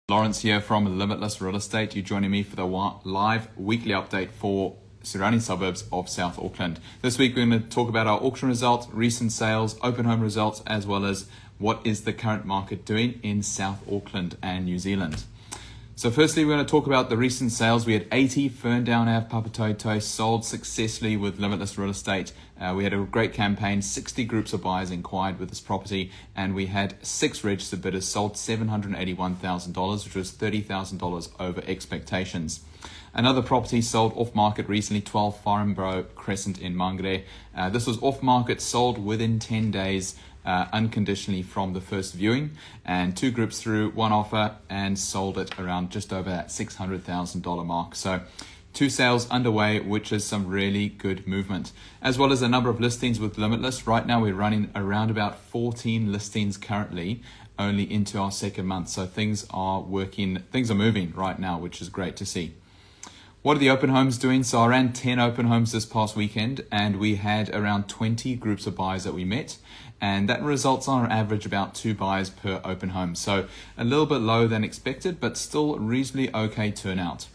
Lawrence here from Limitless Real Estate. You're joining me for the live weekly update for surrounding suburbs of South Auckland. This week we're going to talk about our auction results, recent sales, open home results, as well as what is the current market doing in South Auckland and New Zealand. So firstly, we're going to talk about the recent sales. We had 80 Ferndown Ave Papatoetoe sold successfully with Limitless Real Estate. We had a great campaign, 60 groups of buyers inquired with this property, and we had 6 registered bidders, sold $781,000, which was $30,000 over expectations. Another property sold off-market recently, 12 Farnborough Crescent in Mangere. This was off-market, sold within 10 days, unconditionally from the first viewing, and 2 groups through one offer and sold it around just over that $600,000 mark. So 2 sales underway, which is some really good movement, as well as a number of listings with Limitless. Right now we're running around about 14 listings currently, only into our second month. So things are moving right now, which is great to see. What are the open homes doing? So I ran 10 open homes this past weekend, and we had around 20 groups of buyers that we met, and that results on average about 2 buyers per open home. So a little bit lower than expected, but still reasonably okay turnout.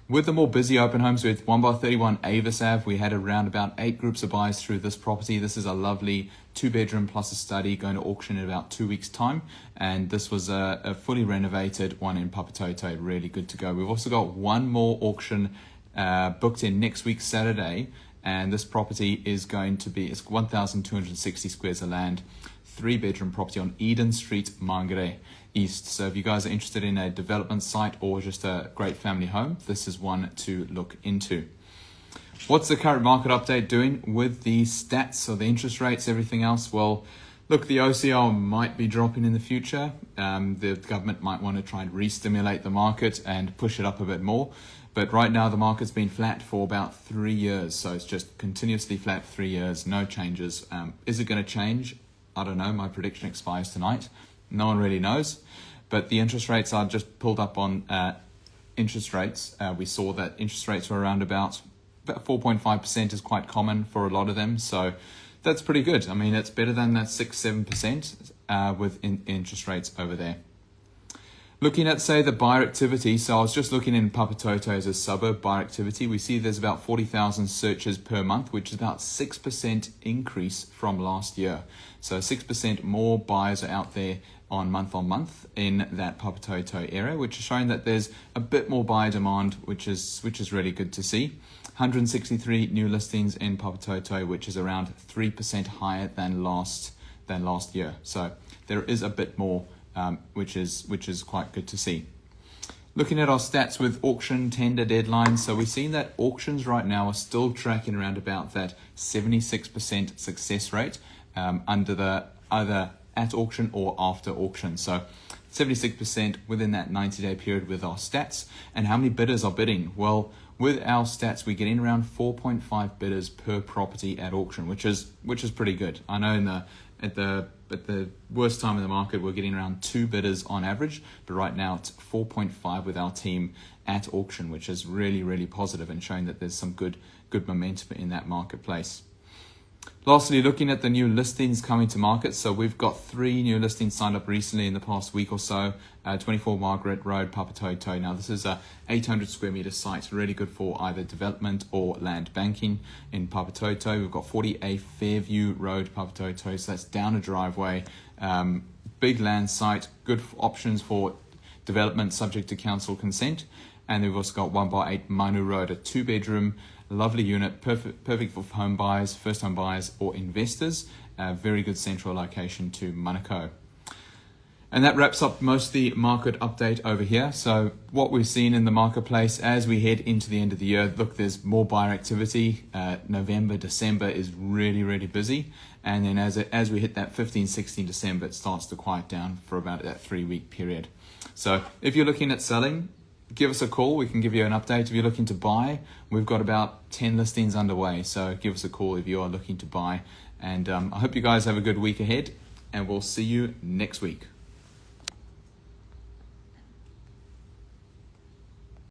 With the more busy open homes, with 1/31 Avis Ave, we had around about 8 groups of buyers through this property. This is a lovely 2-bedroom plus a study going to auction in about 2 weeks' time. And this was a fully renovated one in Papatoetoe, really good to go. We've also got one more auction booked in next week, Saturday. And this property is going to be, it's 1,260 squares of land, 3-bedroom property on Eden Street, Mangere East. So if you guys are interested in a development site or just a great family home, this is one to look into. What's the current market update doing with the stats or the interest rates, everything else? Well, look, the OCR might be dropping in the future. The government might want to try and re-stimulate the market and push it up a bit more. But right now the market's been flat for about 3 years. So it's just continuously flat for 3 years, no changes. Is it going to change? I don't know. My prediction expires tonight. No one really knows. But the interest rates are just pulled up on interest rates. We saw that interest rates were around about 4.5% is quite common for a lot of them. So that's pretty good. I mean, it's better than that 6-7% with interest rates over there. Looking at, say, the buyer activity, so I was just looking in Papatoetoe as a suburb buyer activity. We see there's about 40,000 searches per month, which is about 6% increase from last year. So 6% more buyers are out there on month in that Papatoetoe area, which is showing that there's a bit more buyer demand, which is really good to see. 163 new listings in Papatoetoe, which is around 3% higher than last year. So there is a bit more. Which is quite good to see. Looking at our stats with auction tender deadlines, so we've seen that auctions right now are still tracking around about that 76% success rate under either at auction or after auction. So 76% within that 90-day period with our stats. And how many bidders are bidding? Well, with our stats, we're getting around 4.5 bidders per property at auction, which is pretty good. I know at the worst time in the market, we're getting around 2 bidders on average, but right now it's 4.5 with our team at auction, which is really, really positive and showing that there's some good momentum in that marketplace. Lastly, looking at the new listings coming to market. So we've got 3 new listings signed up recently in the past week or so. 24 Margaret Road, Papatoetoe. Now this is a 800 square meter site, really good for either development or land banking in Papatoetoe. We've got 40A Fairview Road, Papatoetoe. So that's down a driveway, big land site, good options for development subject to council consent. And we've also got 1/8 Manu Road, a 2-bedroom, lovely unit, perfect for home buyers, first home buyers or investors. Very good central location to Manukau. And that wraps up most of the market update over here. So what we've seen in the marketplace as we head into the end of the year, look, there's more buyer activity. November, December is really, really busy. And then as we hit that 15, 16 December, it starts to quiet down for about that 3-week period. So if you're looking at selling, give us a call. We can give you an update. If you're looking to buy, we've got about 10 listings underway. So give us a call if you are looking to buy. And I hope you guys have a good week ahead, and we'll see you next week.